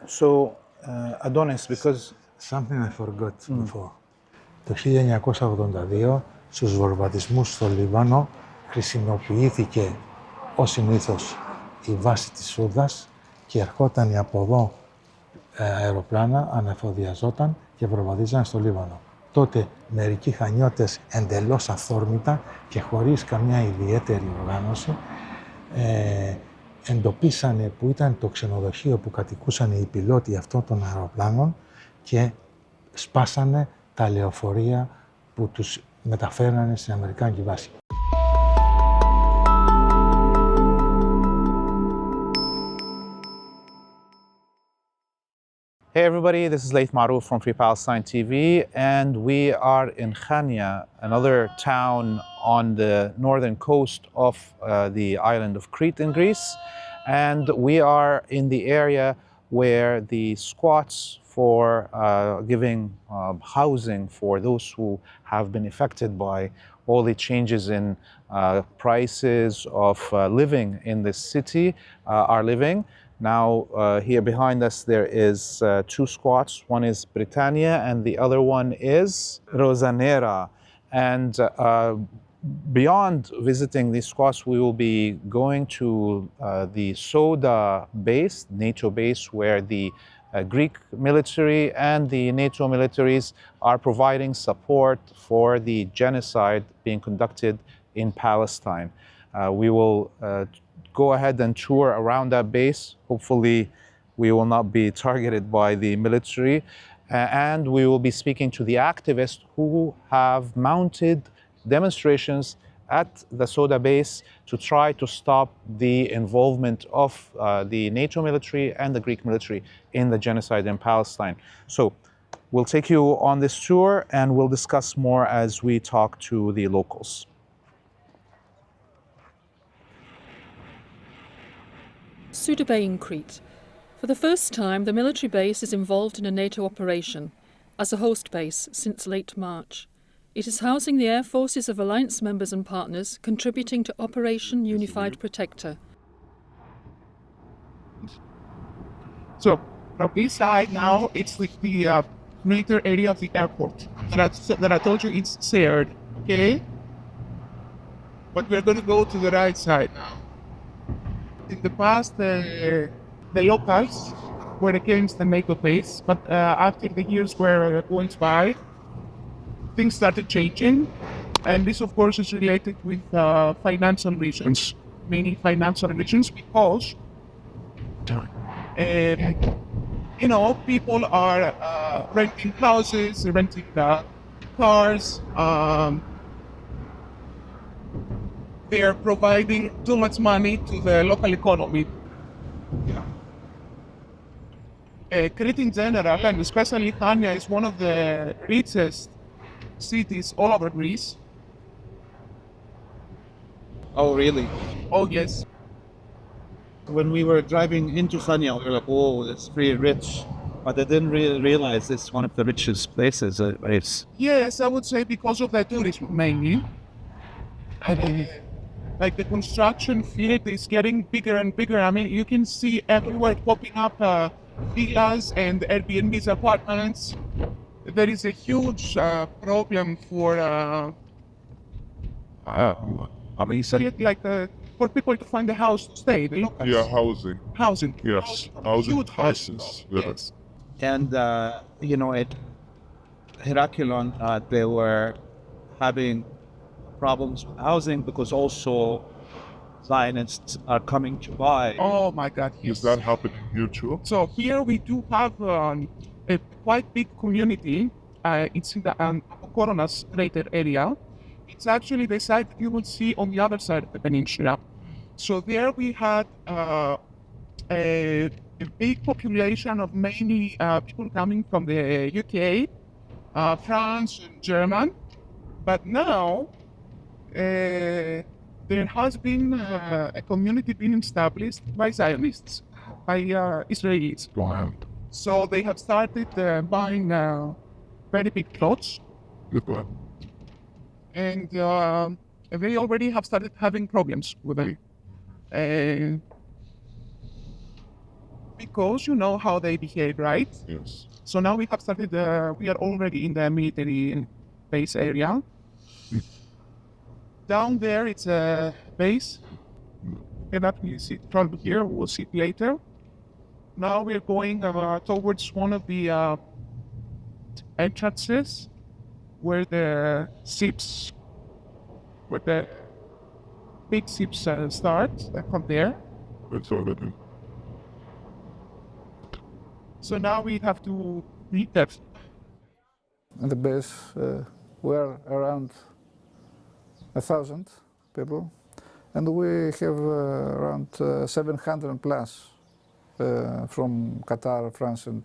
So, Adonis, because Something I forgot before. Το 1982 στους βομβαρδισμούς στο Λίβανο χρησιμοποιήθηκε ως συνήθως η βάση της Σούδας και ερχόταν από εδώ αεροπλάνα, ανεφοδιαζόταν και βομβαρδίζαν στο Λίβανο. Τότε μερικοί χανιώτες εντελώς αυθόρμητα και χωρίς καμιά ιδιαίτερη οργάνωση εντοπίσανε που ήταν το ξενοδοχείο που κατοικούσαν οι πιλότοι αυτών των αεροπλάνων και σπάσανε τα λεωφορεία που τους μεταφέρανε στην Αμερικάνικη βάση. Hey everybody, this is Laith Marouf from Free Palestine TV, and we are in Khania, another town on the northern coast of the island of Crete in Greece. And we are in the area where the squats for giving housing for those who have been affected by all the changes in prices of living in this city are living. Now, here behind us, there is two squats. One is Britannia and the other one is Rosanera. And beyond visiting these squats, we will be going to the Souda base, NATO base, where the Greek military and the NATO militaries are providing support for the genocide being conducted in Palestine. We will go ahead and tour around that base. Hopefully, we will not be targeted by the military. And we will be speaking to the activists who have mounted demonstrations at the Souda base to try to stop the involvement of the NATO military and the Greek military in the genocide in Palestine. So we'll take you on this tour and we'll discuss more as we talk to the locals. Souda Bay in Crete. For the first time, the military base is involved in a NATO operation as a host base since late March. It is housing the air forces of alliance members and partners contributing to Operation Unified Protector. So from this side now, it's like the greater area of the airport that I told you it's shared, okay? But we're going to go to the right side now. In the past, the locals were against the NATO base, but after the years were going by, things started changing. And this, of course, is related with financial reasons, mainly financial reasons, because people are renting houses, renting cars. They are providing too much money to the local economy. Crete in general, and especially Khania, is one of the richest cities all over Greece. Oh, really? Oh, yes. When we were driving into Khania, we were like, oh, it's pretty rich. But I didn't really realize it's one of the richest places. Yes, I would say because of the tourism mainly. Like the construction field is getting bigger and bigger. I mean, you can see everywhere popping up villas and Airbnb's apartments. There is a huge problem for for people to find a house to stay. The locals. Yeah, housing. Housing. Yes, housing crisis. Yes. And, at Heraclion, they were having problems with housing because also Zionists are coming to buy. Oh my God! Yes. Is that happening here too? So here we do have a quite big community. It's in the Coronas greater area. It's actually the side you will see on the other side of the peninsula. So there we had a big population of mainly people coming from the UK, France, and German. But now there has been a community being established by Zionists, by Israelis. Wow. So they have started buying very big plots. Good. And they already have started having problems with them. because you know how they behave, right? Yes. So now we have started, we are already in the military base area. Down there, it's a base. Cannot really see it from here, we'll see it later. Now we're going towards one of the entrances where the ships, where the big ships start from there. That's already. So now we have to read that. In the base, we're around 1,000 people, and we have around 700 plus from Qatar, France, and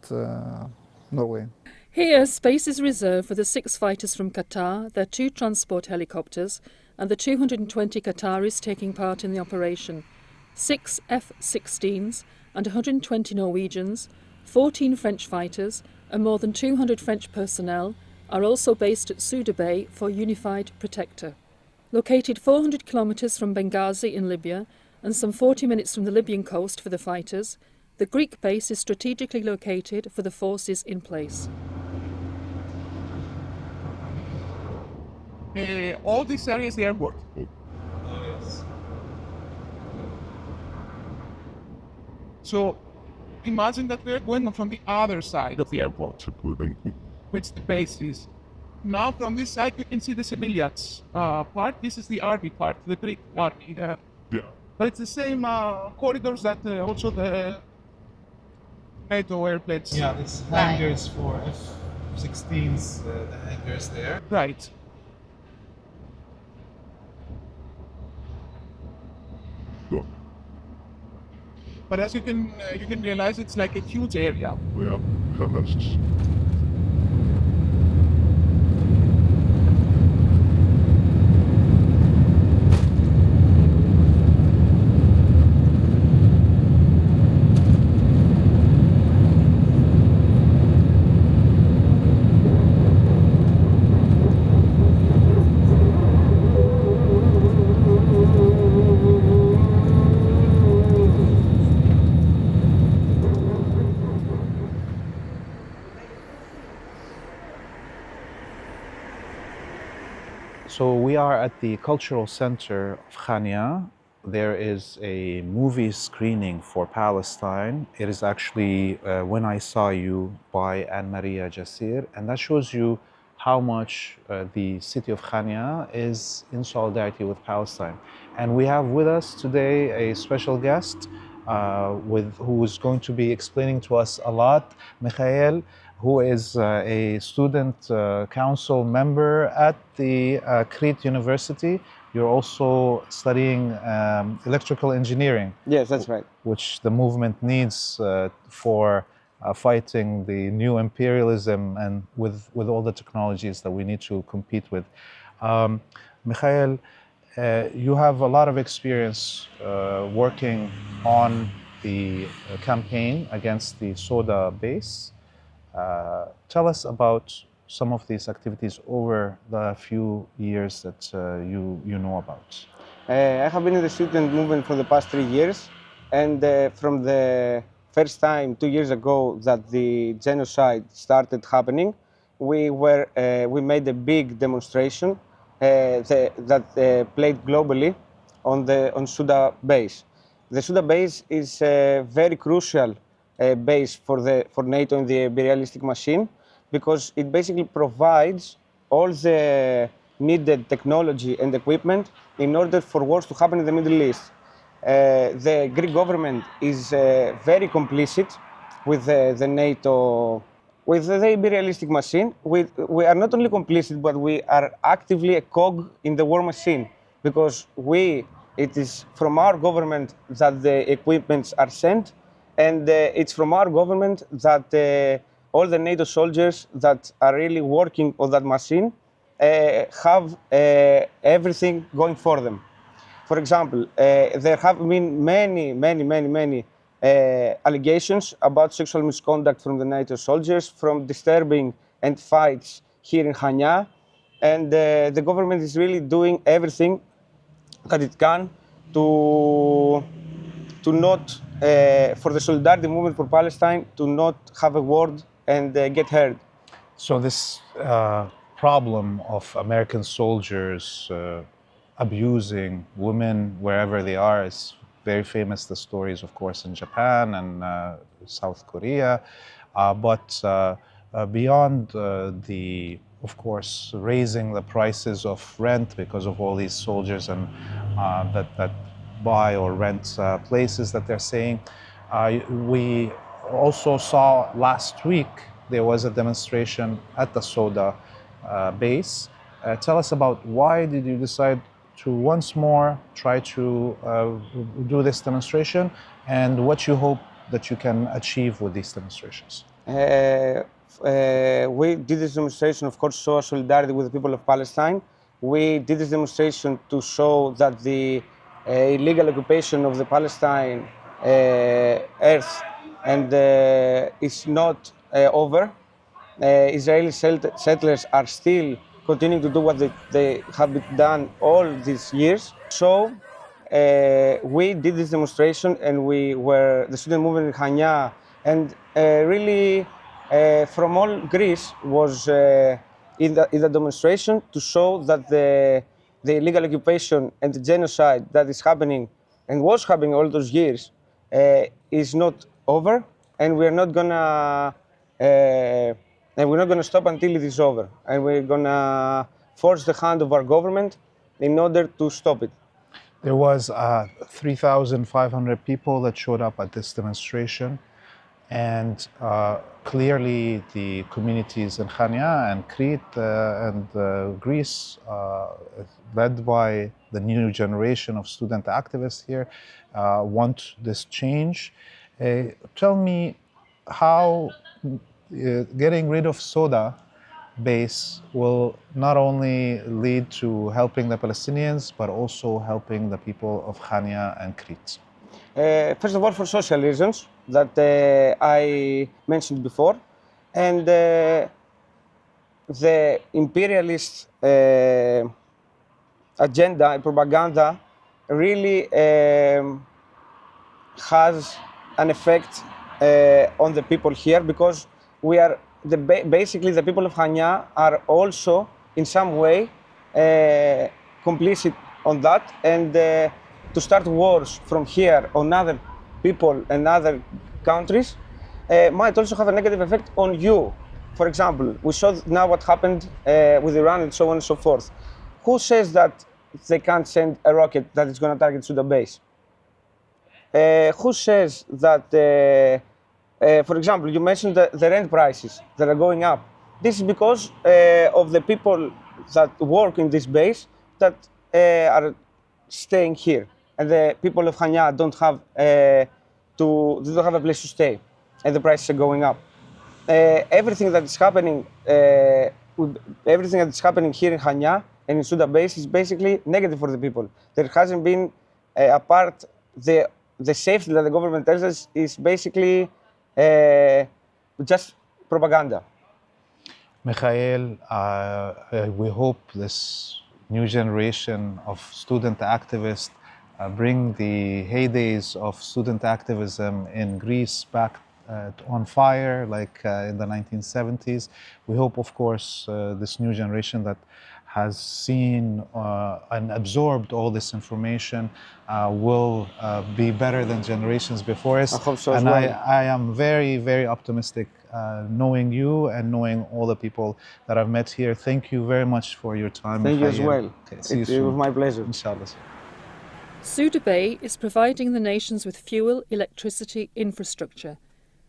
Norway. Here, space is reserved for the 6 fighters from Qatar, their 2 transport helicopters, and the 220 Qataris taking part in the operation. 6 F-16s and 120 Norwegians, 14 French fighters, and more than 200 French personnel are also based at Souda Bay for Unified Protector. Located 400 kilometres from Benghazi in Libya and some 40 minutes from the Libyan coast for the fighters, the Greek base is strategically located for the forces in place. All this area is the airport. So imagine that we're going from the other side of the airport, which the base is. Now from this side you can see the civilians part. This is the army part, the Greek army. Yeah. But it's the same corridors that also the NATO airplanes. Yeah, it's hangars for F-16s, the hangars there. Right. Go. But as you can realize, it's like a huge area. Yeah. Analysis. So we are at the cultural center of Khania. There is a movie screening for Palestine. It is actually When I Saw You by Anne-Maria Jassir, and that shows you how much the city of Khania is in solidarity with Palestine. And we have with us today a special guest who is going to be explaining to us a lot, Mikhail, who is a student council member at the Crete University. You're also studying electrical engineering. Yes, that's right. Which the movement needs for fighting the new imperialism and with all the technologies that we need to compete with. Mikhail, you have a lot of experience working on the campaign against the Souda base. Tell us about some of these activities over the few years that you know about. I have been in the student movement for the past 3 years, and from the first time 2 years ago that the genocide started happening, we made a big demonstration that played globally on Souda base. The Souda base is a very crucial base for NATO in the imperialistic machine, because it basically provides all the needed technology and equipment in order for wars to happen in the Middle East. The Greek government is very complicit with the NATO, with the imperialistic machine. We are not only complicit, but we are actively a cog in the war machine, because it is from our government that the equipments are sent, and it's from our government that all the NATO soldiers that are really working on that machine have everything going for them. For example, there have been many allegations about sexual misconduct from the NATO soldiers, from disturbing and fights here in Khania, and the government is really doing everything that it can to not for the solidarity movement for Palestine to not have a word and get heard. So this problem of American soldiers abusing women wherever they are is very famous. The stories, of course, in Japan and South Korea. But beyond the, of course, raising the prices of rent because of all these soldiers and that buy or rent places that they're saying, we also saw last week there was a demonstration at the Souda base. Tell us about why did you decide to once more try to do this demonstration and what you hope that you can achieve with these demonstrations? We did this demonstration, of course, to show our solidarity with the people of Palestine. We did this demonstration to show that the illegal occupation of the Palestine earth and is not over. Israeli settlers are still continuing to do what they have done all these years. So we did this demonstration, and we were the student movement in Chania, and really from all Greece was in the demonstration to show that the illegal occupation and the genocide that is happening and was happening all those years is not over, and we're not gonna stop until it is over, and we're gonna force the hand of our government in order to stop it. There was 3,500 people that showed up at this demonstration, and clearly the communities in Chania and Crete and Greece, led by the new generation of student activists here, want this change. Tell me how getting rid of Souda base will not only lead to helping the Palestinians, but also helping the people of Chania and Crete. First of all, for social reasons that I mentioned before, and the imperialist agenda and propaganda really has an effect on the people here, because we are basically the people of Chania are also in some way complicit on that, and to start wars from here on other people and other countries might also have a negative effect on you. For example, we saw now what happened with Iran and so on and so forth. Who says that they can't send a rocket that is going to target Souda base? Who says that, for example, you mentioned the rent prices that are going up. This is because of the people that work in this base that are staying here, and the people of Chania don't have a place to stay, and the prices are going up. Everything that is happening, here in Chania and in Souda base is basically negative for the people. There hasn't been apart the safety that the government tells us is basically just propaganda. Mikhail, we hope this new generation of student activists bring the heydays of student activism in Greece back on fire, like in the 1970s. We hope, of course, this new generation that has seen and absorbed all this information will be better than generations before us. I hope so as and well. I am very, very optimistic knowing you and knowing all the people that I've met here. Thank you very much for your time. Thank you as well. Okay, see you It soon. was my pleasure. Inshallah. Souda Bay is providing the nations with fuel, electricity, infrastructure.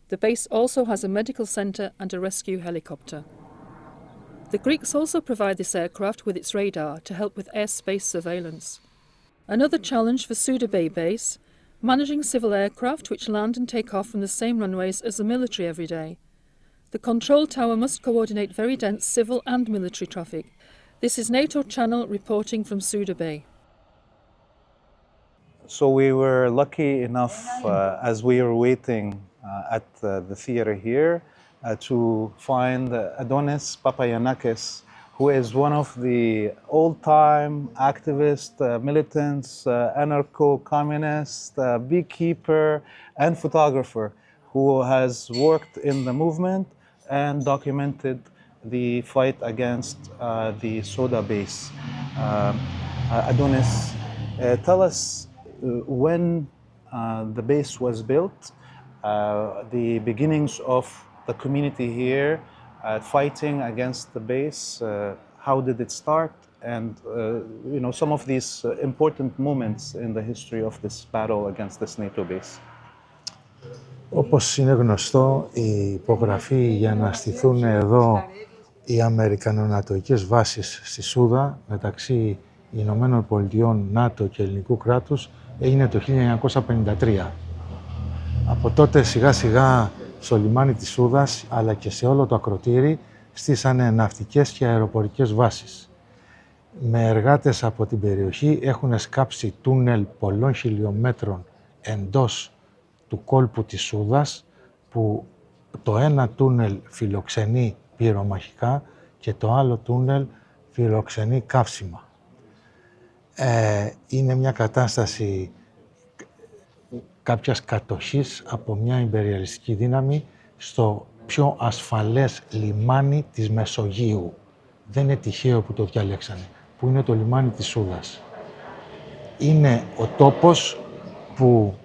The base also has a medical centre and a rescue helicopter. The Greeks also provide this aircraft with its radar to help with airspace surveillance. Another challenge for Souda Bay base, managing civil aircraft which land and take off from the same runways as the military every day. The control tower must coordinate very dense civil and military traffic. This is NATO Channel reporting from Souda Bay. So we were lucky enough, as we were waiting at the theater here, to find Adonis Papayanakis who is one of the old-time activist, militants, anarcho-communist, beekeeper, and photographer who has worked in the movement and documented the fight against the Souda base. Adonis, tell us when the base was built, the beginnings of the community here fighting against the base, how did it start, and some of these important moments in the history of this battle against this NATO base. Όπως είναι γνωστό, η υπογραφή για να στηθούν εδώ οι Αμερικανο-Νατοικές βάσεις στη Σούδα μεταξύ Ηνωμένων Πολιτειών, ΝΑΤΟ και ελληνικού κράτους έγινε το 1953. Από τότε σιγά σιγά στο λιμάνι της Σούδας αλλά και σε όλο το ακροτήρι στήσανε ναυτικές και αεροπορικές βάσεις. Με εργάτες από την περιοχή έχουν σκάψει τούνελ πολλών χιλιόμετρων εντός του κόλπου της Σούδας, που το ένα τούνελ φιλοξενεί πυρομαχικά και το άλλο τούνελ φιλοξενεί καύσιμα. Είναι μια κατάσταση κάποιας κατοχής από μια ιμπεριαλιστική δύναμη στο πιο ασφαλές λιμάνι της Μεσογείου. Δεν είναι τυχαίο που το διαλέξανε, που είναι το λιμάνι της Σούδας. Είναι ο τόπος που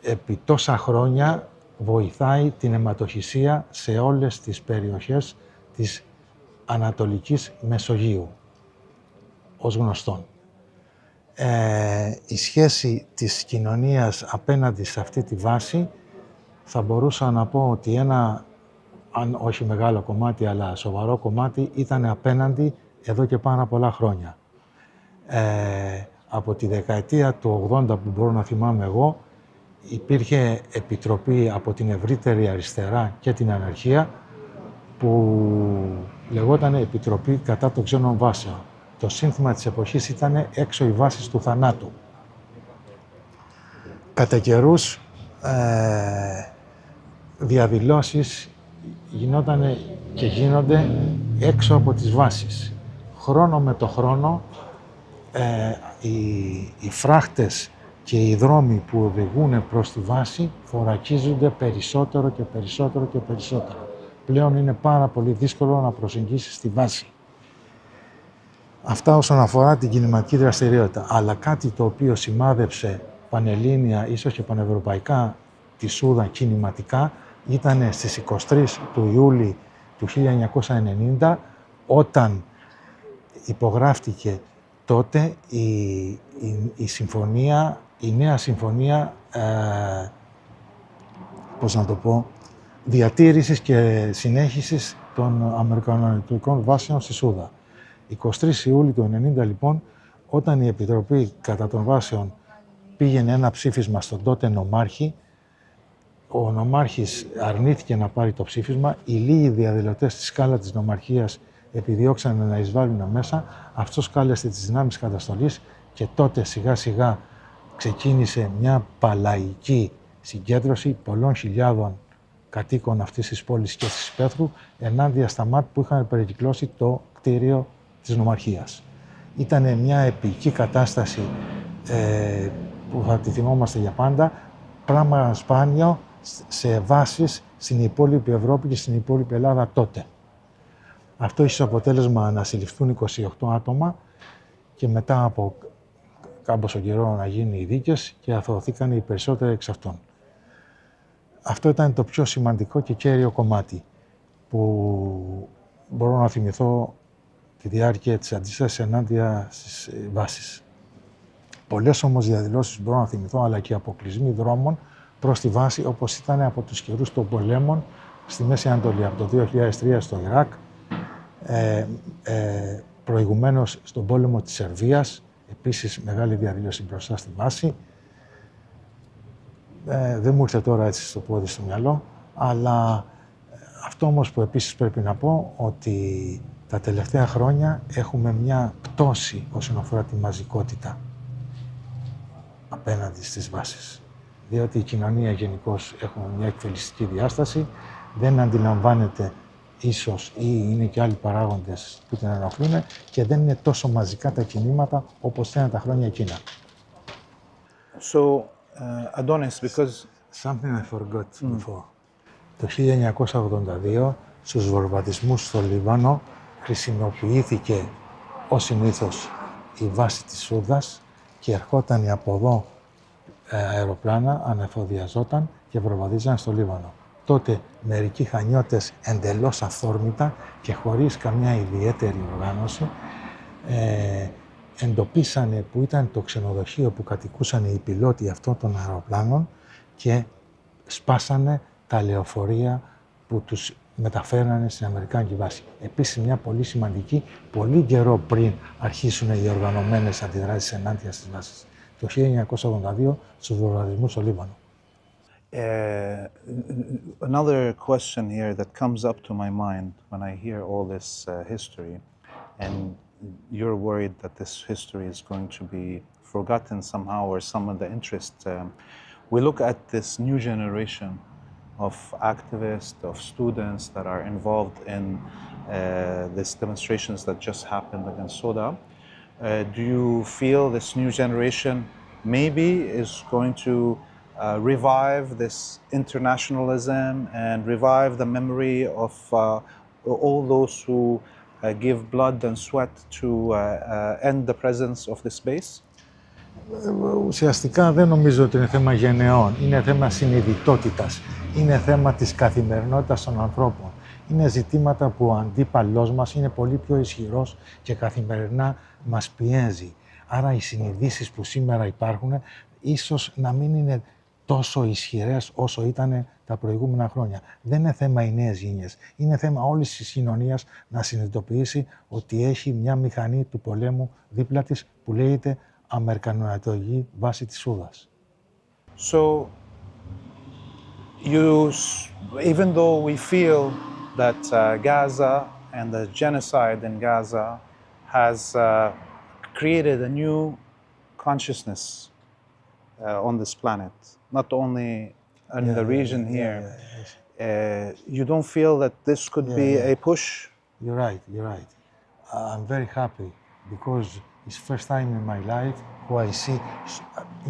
επί τόσα χρόνια βοηθάει την αιματοχυσία σε όλες τις περιοχές της Ανατολικής Μεσογείου, ως γνωστόν. Η σχέση της κοινωνίας απέναντι σε αυτή τη βάση θα μπορούσα να πω ότι ένα, αν όχι μεγάλο κομμάτι, αλλά σοβαρό κομμάτι, ήταν απέναντι εδώ και πάρα πολλά χρόνια. Από τη δεκαετία του 80 που μπορώ να θυμάμαι εγώ, υπήρχε επιτροπή από την ευρύτερη αριστερά και την αναρχία που λεγόταν Επιτροπή κατά των ξένων βάσεων. Το σύνθημα της εποχής ήταν «Έξω οι βάσεις του θανάτου». Κατά καιρούς διαδηλώσεις γινόταν και γίνονται έξω από τις βάσεις. Χρόνο με το χρόνο οι φράχτες και οι δρόμοι που οδηγούν προς τη βάση θωρακίζονται περισσότερο και περισσότερο και περισσότερο. Πλέον είναι πάρα πολύ δύσκολο να προσεγγίσεις τη βάση. Αυτά όσον αφορά την κινηματική δραστηριότητα. Αλλά κάτι το οποίο σημάδεψε πανελλήνια, ίσως και πανευρωπαϊκά, τη Σούδα κινηματικά, ήταν στις 23 του Ιούλη του 1990, όταν υπογράφτηκε τότε η συμφωνία, η νέα συμφωνία, πώς να το πω, διατήρησης και συνέχισης των Αμερικανονικών βάσεων στη Σούδα. 23 Ιούλη του 1990, λοιπόν, όταν η Επιτροπή κατά των βάσεων πήγαινε ένα ψήφισμα στον τότε νομάρχη, ο νομάρχης αρνήθηκε να πάρει το ψήφισμα, οι λίγοι διαδηλωτές στη σκάλα της νομαρχίας επιδιώξαν να εισβάλλουν μέσα, αυτός κάλεσε τις δυνάμεις καταστολής και τότε σιγά σιγά ξεκίνησε μια παλαϊκή συγκέντρωση πολλών χιλιάδων κατοίκων αυτής της πόλης και της υπαίθρου ενάντια στα ΜΑΤ που είχαν περικυκλώσει το κτίριο της νομαρχίας. Ήταν μια επική κατάσταση που θα τη θυμόμαστε για πάντα, πράγμα σπάνιο σε βάσεις στην υπόλοιπη Ευρώπη και στην υπόλοιπη Ελλάδα τότε. Αυτό είχε ως αποτέλεσμα να συλληφθούν 28 άτομα και μετά από κάμποσο καιρό να γίνουν οι δίκες και αθωωθήκαν οι περισσότεροι εξ αυτών. Αυτό ήταν το πιο σημαντικό και κέριο κομμάτι που μπορώ να θυμηθώ τη διάρκεια της αντίστασης ενάντια στις βάσεις. Πολλές όμως διαδηλώσεις μπορώ να θυμηθώ, αλλά και αποκλεισμοί δρόμων προς τη βάση, όπως ήταν από τους καιρούς των πολέμων στη Μέση Ανατολή, από το 2003 στο Ιράκ, προηγουμένως στον πόλεμο της Σερβίας, επίσης μεγάλη διαδήλωση μπροστά στη βάση. Δεν μου ήρθε τώρα έτσι στο πόδι στο μυαλό, αλλά αυτό όμως που επίσης πρέπει να πω, ότι τα τελευταία χρόνια έχουμε μια πτώση όσον αφορά τη μαζικότητα απέναντι στις βάσεις. Διότι η κοινωνία γενικώς έχουμε μια εκφελιστική διάσταση, δεν αντιλαμβάνεται ίσως, ή είναι και άλλοι παράγοντες που την ενοχλούν και δεν είναι τόσο μαζικά τα κινήματα όπως ήταν τα χρόνια εκείνα. So, Adonis, because Something I forgot before. Το 1982, στους βομβαρδισμούς στο Λίβανο, χρησιμοποιήθηκε ως συνήθως η βάση της Σούδας και ερχόταν από εδώ αεροπλάνα, ανεφοδιαζόταν και βομβαρδίζαν στο Λίβανο. Τότε μερικοί χανιώτες εντελώς αυθόρμητα και χωρίς καμιά ιδιαίτερη οργάνωση εντοπίσανε που ήταν το ξενοδοχείο που κατοικούσαν οι πιλότοι αυτών των αεροπλάνων και σπάσανε τα λεωφορεία που τους μεταφέρανε στην Αμερικάνικη βάση. Επίσης, μια πολύ σημαντική, πολύ καιρό πριν αρχίσουν οι οργανωμένες αντιδράσεις ενάντια στις βάσεις. Το 1982 στους βομβαρδισμούς στο Λίβανο. Another question here that comes up to my mind when I hear all this history, and you're worried that this history is going to be forgotten somehow or some of the interest. We look at this new generation of activists, of students that are involved in these demonstrations that just happened against Souda. Do you feel this new generation maybe is going to revive this internationalism and revive the memory of all those who give blood and sweat to end the presence of this base? Ουσιαστικά δεν νομίζω ότι είναι θέμα γενεών, είναι θέμα συνειδητότητας, είναι θέμα της καθημερινότητας των ανθρώπων. Είναι ζητήματα που ο αντίπαλός μας είναι πολύ πιο ισχυρός και καθημερινά μας πιέζει. Άρα οι συνειδήσεις που σήμερα υπάρχουν ίσως να μην είναι τόσο ισχυρές όσο ήταν τα προηγούμενα χρόνια. Δεν είναι θέμα οι νέες γενιές. Είναι θέμα όλης της κοινωνίας να συνειδητοποιήσει ότι έχει μια μηχανή του πολέμου δίπλα της που λέγεται αμερικανονατοική βάση της Σούδας. So, even though we feel that Gaza and the genocide in Gaza has created a new consciousness on this planet, not only in the region here, you don't feel that this could be a push? You're right. I'm very happy because it's first time in my life who I see,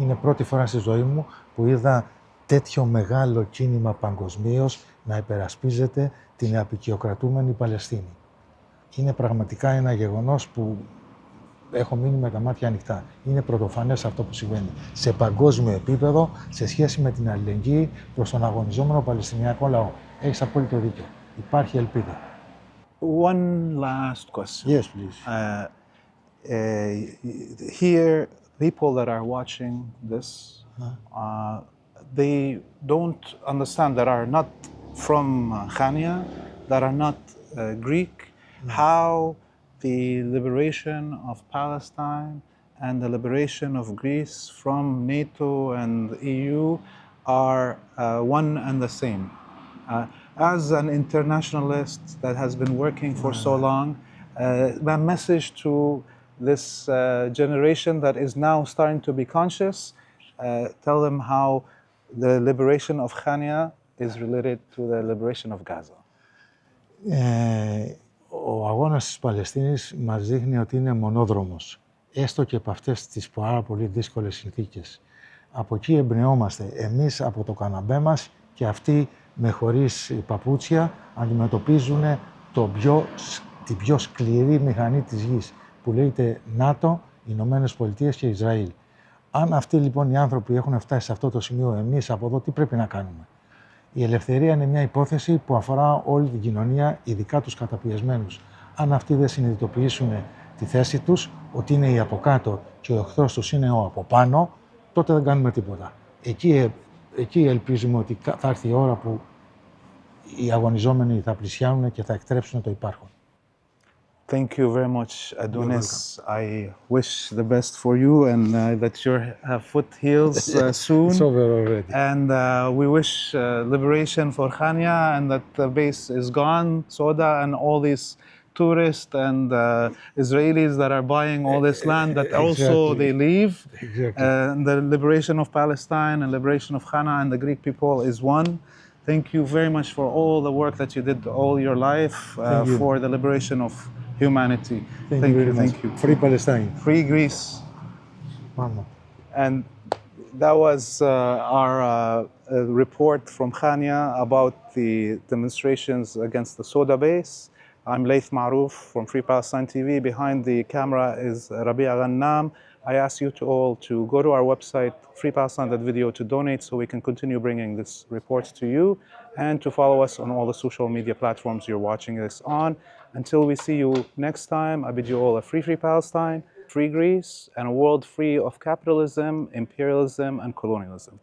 είναι πρώτη φορά στη ζωή μου που είδα τέτοιο μεγάλο κίνημα παγκοσμίως να υπερασπίζεται την αποικιοκρατούμενη Παλαιστίνη. Είναι πραγματικά ένα γεγονός που έχω μείνει με τα μάτια ανοιχτά. Είναι πρωτοφανές αυτό που συμβαίνει σε παγκόσμιο επίπεδο σε σχέση με την αλληλεγγύη προς τον αγωνιζόμενο Παλαιστινιακό λαό. Έχεις απόλυτο δίκιο. Υπάρχει ελπίδα. One last question. Yes, please. Here, people that are watching this, they don't understand, that are not from Khania, that are not Greek, how the liberation of Palestine and the liberation of Greece from NATO and the EU are one and the same. As an internationalist that has been working for so long, my message to this generation that is now starting to be conscious, tell them how the liberation of Khania is related to the liberation of Gaza. Ο αγώνας της Παλαιστίνης μας δείχνει ότι είναι μονόδρομος, έστω και από αυτές τις πάρα πολύ δύσκολες συνθήκες. Από εκεί εμπνεόμαστε εμείς από το καναμπέ μας και αυτοί με χωρίς παπούτσια αντιμετωπίζουν την πιο σκληρή μηχανή της γης που λέγεται NATO, Ηνωμένες Πολιτείες και Ισραήλ. Αν αυτοί λοιπόν οι άνθρωποι έχουν φτάσει σε αυτό το σημείο, εμείς από εδώ τι πρέπει να κάνουμε? Η ελευθερία είναι μια υπόθεση που αφορά όλη την κοινωνία, ειδικά τους καταπιεσμένους. Αν αυτοί δεν συνειδητοποιήσουν τη θέση τους, ότι είναι οι από κάτω και ο εχθρός τους είναι ο από πάνω, τότε δεν κάνουμε τίποτα. Εκεί ελπίζουμε ότι θα έρθει η ώρα που οι αγωνιζόμενοι θα πλησιάνουν και θα εκτρέψουν το υπάρχον. Thank you very much, Adonis. I wish the best for you and that your foot heals soon. It's over already. And we wish liberation for Khania and that the base is gone, Souda, and all these tourists and Israelis that are buying all this land, that also they leave. Exactly. And the liberation of Palestine and liberation of Khana and the Greek people is one. Thank you very much for all the work that you did all your life Thank you. for the liberation of humanity. Thank you very much. Thank you. Free Palestine. Free Greece. Mama. And that was our report from Khania about the demonstrations against the Souda base. I'm Laith Marouf from Free Palestine TV. Behind the camera is Rabia Ghannam. I ask you all to go to our website, freepalestine.video, to donate so we can continue bringing this reports to you, and to follow us on all the social media platforms you're watching this on. Until we see you next time, I bid you all a free Palestine, free Greece, and a world free of capitalism, imperialism, and colonialism.